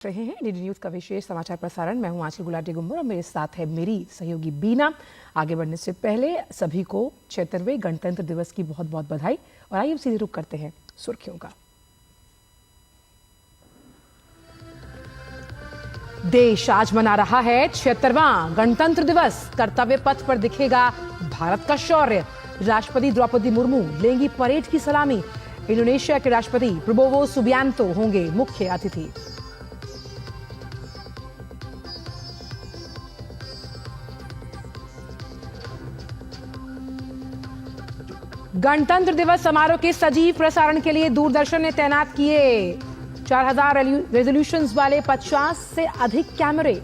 रहे हैं DD news का विशेष समाचार प्रसारण। मैं हूं आंचल गुलाटी गुम्बर और मेरे साथ है मेरी सहयोगी बीना। आगे बढ़ने से पहले सभी को 76वें गणतंत्र दिवस की बहुत बहुत बधाई। और आइए सीधे रुख करते हैं सुर्खियों का। देश आज मना रहा है 76वां गणतंत्र दिवस। कर्तव्य पथ पर दिखेगा भारत का शौर्य। राष्ट्रपति द्रौपदी मुर्मू लेंगी परेड की सलामी। इंडोनेशिया के राष्ट्रपति प्रबोवो सुबियांतो होंगे मुख्य अतिथि। गणतंत्र दिवस समारोह के सजीव प्रसारण के लिए दूरदर्शन ने तैनात किए 4000 रेजोल्यूशन वाले 50 से अधिक कैमरे।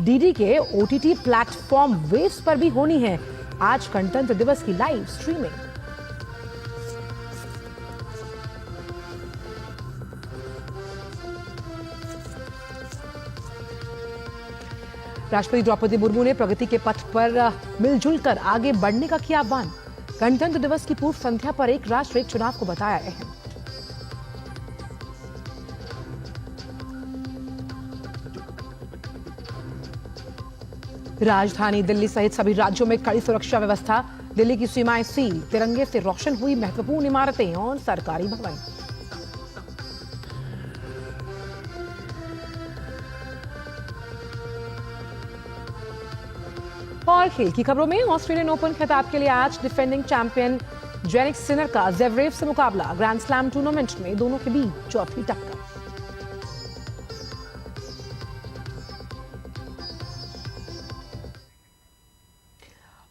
डीडी के ओटीटी प्लेटफॉर्म वेव्स पर भी होनी है आज गणतंत्र दिवस की लाइव स्ट्रीमिंग। राष्ट्रपति द्रौपदी मुर्मू ने प्रगति के पथ पर मिलजुल कर आगे बढ़ने का किया आह्वान। गणतंत्र दिवस की पूर्व संध्या पर एक राष्ट्र एक चुनाव को बताया अहम। राजधानी दिल्ली सहित सभी राज्यों में कड़ी सुरक्षा व्यवस्था। दिल्ली की सीमाएं सील, तिरंगे से रोशन हुई महत्वपूर्ण इमारतें और सरकारी भवन। और खेल की खबरों में ऑस्ट्रेलियन ओपन खिताब के लिए आज डिफेंडिंग चैंपियन जेनिक सिनर का ज़ेवरेव से मुकाबला। ग्रैंड स्लैम टूर्नामेंट में दोनों के बीच चौथी टक्कर।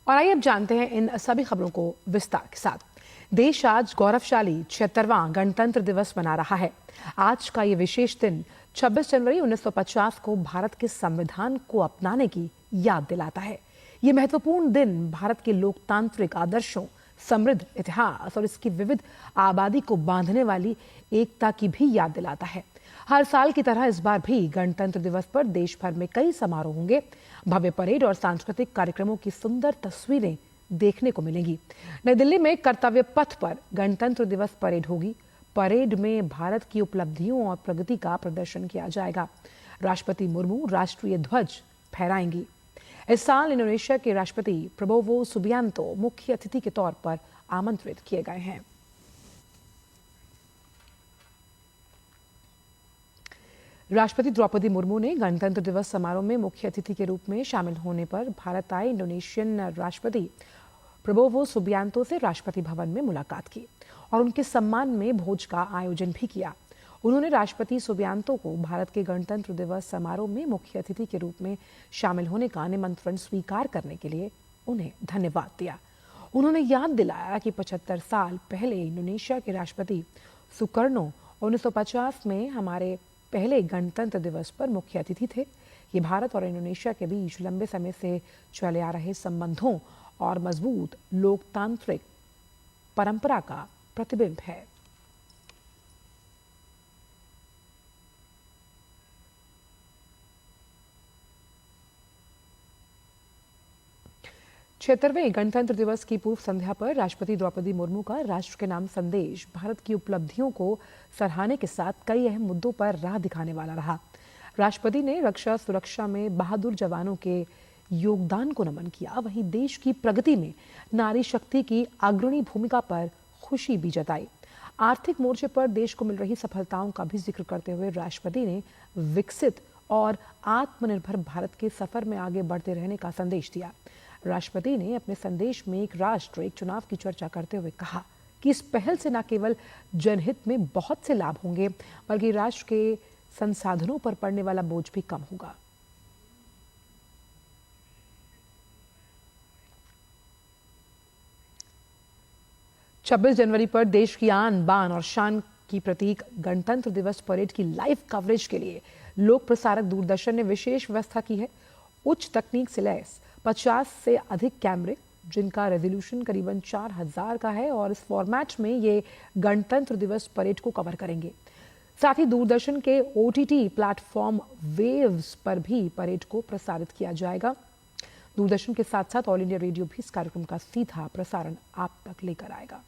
और आइए अब जानते हैं इन सभी खबरों को विस्तार के साथ। देश आज गौरवशाली 76वां गणतंत्र दिवस मना रहा है। आज का ये विशेष दिन 26 जनवरी 1950 को भारत के संविधान को अपनाने की याद दिलाता है। ये महत्वपूर्ण दिन भारत के लोकतांत्रिक आदर्शों, समृद्ध इतिहास और इसकी विविध आबादी को बांधने वाली एकता की भी याद दिलाता है। हर साल की तरह इस बार भी गणतंत्र दिवस पर देश भर में कई समारोह होंगे। भव्य परेड और सांस्कृतिक कार्यक्रमों की सुंदर तस्वीरें देखने को मिलेंगी। नई दिल्ली में कर्तव्य पथ पर गणतंत्र दिवस परेड होगी। परेड में भारत की उपलब्धियों और प्रगति का प्रदर्शन किया जाएगा। राष्ट्रपति मुर्मू राष्ट्रीय ध्वज फहराएंगी। इस साल इंडोनेशिया के राष्ट्रपति प्रबोवो सुबियांतो मुख्य अतिथि के तौर पर आमंत्रित किए गए हैं। राष्ट्रपति द्रौपदी मुर्मू ने गणतंत्र दिवस समारोह में मुख्य अतिथि के रूप में शामिल होने पर भारत आए इंडोनेशियन राष्ट्रपति प्रबोवो सुबियांतो से राष्ट्रपति भवन में मुलाकात की और उनके सम्मान में भोज का आयोजन भी किया। उन्होंने राष्ट्रपति सुबियांतो को भारत के गणतंत्र दिवस समारोह में मुख्य अतिथि के रूप में शामिल होने का निमंत्रण स्वीकार करने के लिए उन्हें धन्यवाद दिया। उन्होंने याद दिलाया कि 75 साल पहले इंडोनेशिया के राष्ट्रपति सुकर्नो 1950 में हमारे पहले गणतंत्र दिवस पर मुख्य अतिथि थे। ये भारत और इंडोनेशिया के बीच लंबे समय से चले आ रहे संबंधों और मजबूत लोकतांत्रिक परंपरा का प्रतिबिंब है। छिहत्तरवें गणतंत्र दिवस की पूर्व संध्या पर राष्ट्रपति द्रौपदी मुर्मू का राष्ट्र के नाम संदेश भारत की उपलब्धियों को सराहने के साथ कई अहम मुद्दों पर राह दिखाने वाला रहा। राष्ट्रपति ने रक्षा सुरक्षा में बहादुर जवानों के योगदान को नमन किया। वहीं देश की प्रगति में नारी शक्ति की अग्रणी भूमिका पर खुशी भी जताई। आर्थिक मोर्चे पर देश को मिल रही सफलताओं का भी जिक्र करते हुए राष्ट्रपति ने विकसित और आत्मनिर्भर भारत के सफर में आगे बढ़ते रहने का संदेश दिया। राष्ट्रपति ने अपने संदेश में एक राष्ट्र एक चुनाव की चर्चा करते हुए कहा कि इस पहल से न केवल जनहित में बहुत से लाभ होंगे बल्कि राष्ट्र के संसाधनों पर पड़ने वाला बोझ भी कम होगा। छब्बीस जनवरी पर देश की आन बान और शान की प्रतीक गणतंत्र दिवस परेड की लाइव कवरेज के लिए लोक प्रसारक दूरदर्शन ने विशेष व्यवस्था की है। उच्च तकनीक से लैस 50 से अधिक कैमरे जिनका रेजोल्यूशन करीबन 4000 का है और इस फॉर्मेट में ये गणतंत्र दिवस परेड को कवर करेंगे। साथ ही दूरदर्शन के ओटीटी प्लेटफॉर्म वेव्स पर भी परेड को प्रसारित किया जाएगा। दूरदर्शन के साथ साथ ऑल इंडिया रेडियो भी इस कार्यक्रम का सीधा प्रसारण आप तक लेकर आएगा।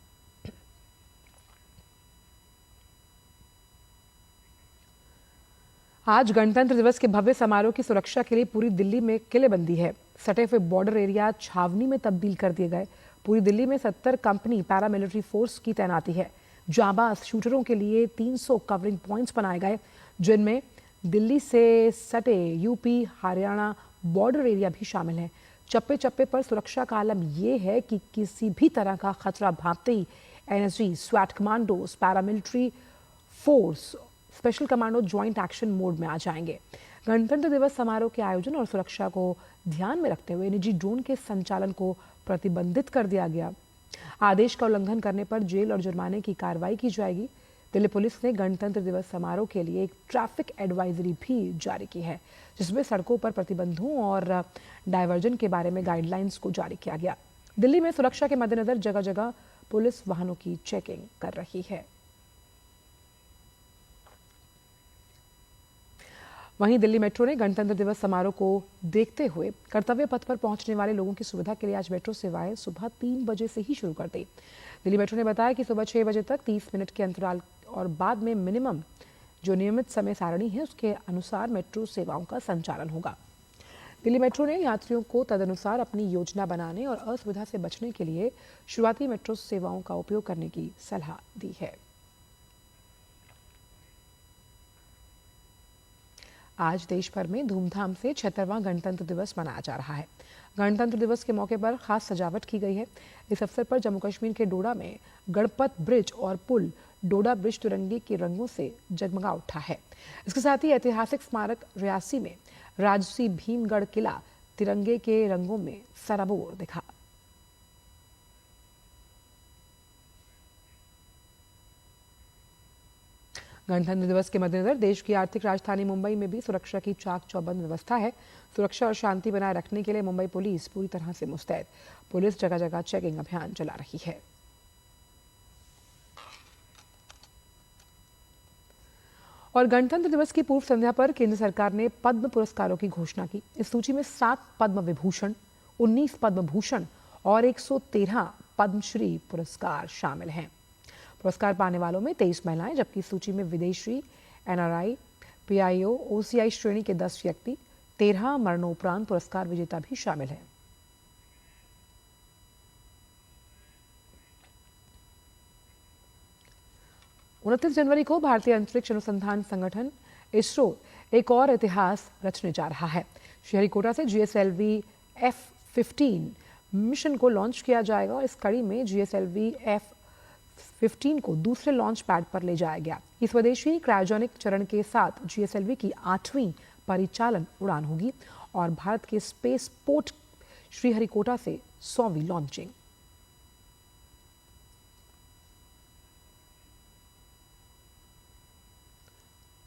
आज गणतंत्र दिवस के भव्य समारोह की सुरक्षा के लिए पूरी दिल्ली में किलेबंदी है। सटे हुए बॉर्डर एरिया छावनी में तब्दील कर दिए गए। पूरी दिल्ली में 70 कंपनी पैरामिलिट्री फोर्स की तैनाती है। जांबाज शूटरों के लिए 300 कवरिंग पॉइंट्स बनाए गए, जिनमें दिल्ली से सटे यूपी हरियाणा बॉर्डर एरिया भी शामिल है। चप्पे चप्पे पर सुरक्षा का आलम यह है कि किसी भी तरह का खतरा भांपते ही एनएसजी, स्वैट commandos, paramilitary force, special commando joint action mode में आ जाएंगे। गणतंत्र दिवस समारोह के आयोजन और सुरक्षा को ध्यान में रखते हुए निजी ड्रोन के संचालन को प्रतिबंधित कर दिया गया। आदेश का उल्लंघन करने पर जेल और जुर्माने की कार्रवाई की जाएगी। दिल्ली पुलिस ने गणतंत्र दिवस समारोह के लिए एक ट्रैफिक एडवाइजरी भी जारी की है, जिसमें सड़कों पर प्रतिबंधों और डायवर्जन के बारे में गाइडलाइंस को जारी किया गया। दिल्ली में सुरक्षा के मद्देनजर जगह जगह पुलिस वाहनों की चेकिंग कर रही है। वहीं दिल्ली मेट्रो ने गणतंत्र दिवस समारोह को देखते हुए कर्तव्य पथ पर पहुंचने वाले लोगों की सुविधा के लिए आज मेट्रो सेवाएं सुबह 3 बजे से ही शुरू कर दी। दिल्ली मेट्रो ने बताया कि सुबह 6 बजे तक 30 मिनट के अंतराल और बाद में मिनिमम जो नियमित समय सारणी है उसके अनुसार मेट्रो सेवाओं का संचालन होगा। दिल्ली मेट्रो ने यात्रियों को तदनुसार अपनी योजना बनाने और असुविधा से बचने के लिए शुरुआती मेट्रो सेवाओं का उपयोग करने की सलाह दी है। आज देश भर में धूमधाम से 76वां गणतंत्र दिवस मनाया जा रहा है। गणतंत्र दिवस के मौके पर खास सजावट की गई है। इस अवसर पर जम्मू कश्मीर के डोडा में गणपत ब्रिज और पुल डोडा ब्रिज तिरंगे के रंगों से जगमगा उठा है। इसके साथ ही ऐतिहासिक स्मारक रियासी में राजसी भीमगढ़ किला तिरंगे के रंगों में सराबोर दिखा। गणतंत्र दिवस के मद्देनजर देश की आर्थिक राजधानी मुंबई में भी सुरक्षा की चाक चौबंद व्यवस्था है। सुरक्षा और शांति बनाए रखने के लिए मुंबई पुलिस पूरी तरह से मुस्तैद। पुलिस जगह जगह चेकिंग अभियान चला रही है। और गणतंत्र दिवस की पूर्व संध्या पर केंद्र सरकार ने पद्म पुरस्कारों की घोषणा की। इस सूची में 7 पद्म विभूषण, 19 पद्म भूषण और 113 पद्मश्री पुरस्कार शामिल हैं। पुरस्कार पाने वालों में 23 महिलाएं, जबकि सूची में विदेशी, एनआरआई, पीआईओ, ओसीआई श्रेणी के 10 व्यक्ति, 13 मरणोपरांत पुरस्कार विजेता भी शामिल हैं। उनतीस जनवरी को भारतीय अंतरिक्ष अनुसंधान संगठन इसरो एक और इतिहास रचने जा रहा है। श्रीहरिकोटा से जीएसएलवी F-15 मिशन को लॉन्च किया जाएगा और इस कड़ी में जीएसएलवी F-15 को दूसरे लॉन्च पैड पर ले जाया गया। इस स्वदेशी क्रायोजेनिक चरण के साथ जीएसएलवी की 8वीं परिचालन उड़ान होगी और भारत के स्पेस पोर्ट श्रीहरिकोटा से 100वीं लॉन्चिंग।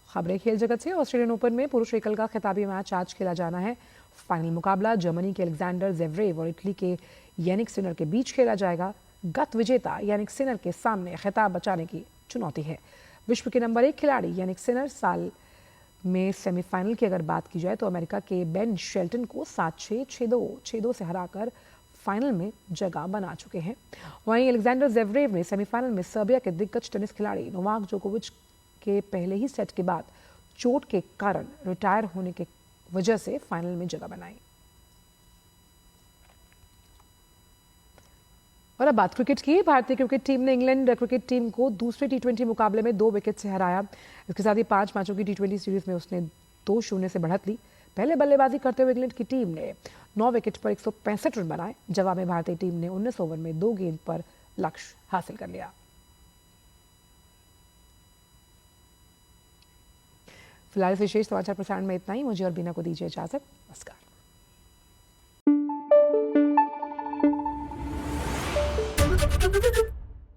खबरें खेल जगत से। ऑस्ट्रेलियन ओपन में पुरुष एकल का खिताबी मैच आज खेला जाना है। फाइनल मुकाबला जर्मनी के अलेक्जेंडर ज़ेवरेव और इटली के यानिक सिनर के बीच खेला जाएगा। गत विजेता यानिक सिनर के सामने खिताब बचाने की चुनौती है। विश्व के नंबर 1 खिलाड़ी यानिक सिनर साल में सेमीफाइनल की अगर बात की जाए तो अमेरिका के बेन शेल्टन को 7-6, 6-2, 6-2 से हराकर फाइनल में जगह बना चुके हैं। वहीं अलेक्जेंडर ज़ेवरेव ने सेमीफाइनल में सर्बिया के दिग्गज टेनिस खिलाड़ी नोवाक जोकोविच के पहले ही सेट के बाद चोट के कारण रिटायर होने के वजह से फाइनल में जगह बनाई। और अब बात क्रिकेट की। भारतीय क्रिकेट टीम ने इंग्लैंड क्रिकेट टीम को दूसरे टी20 मुकाबले में 2 विकेट से हराया। इसके साथ ही 5 मैचों की टी20 सीरीज में उसने 2-0 से बढ़त ली। पहले बल्लेबाजी करते हुए इंग्लैंड की टीम ने 9 विकेट पर 165 रन बनाए। जवाब में भारतीय टीम ने 19 ओवर में 2 गेंद पर लक्ष्य हासिल कर लिया। फिलहाल विशेष समाचार प्रसारण में इतना ही। मुझे और बीना को दीजिए इजाजत। नमस्कार।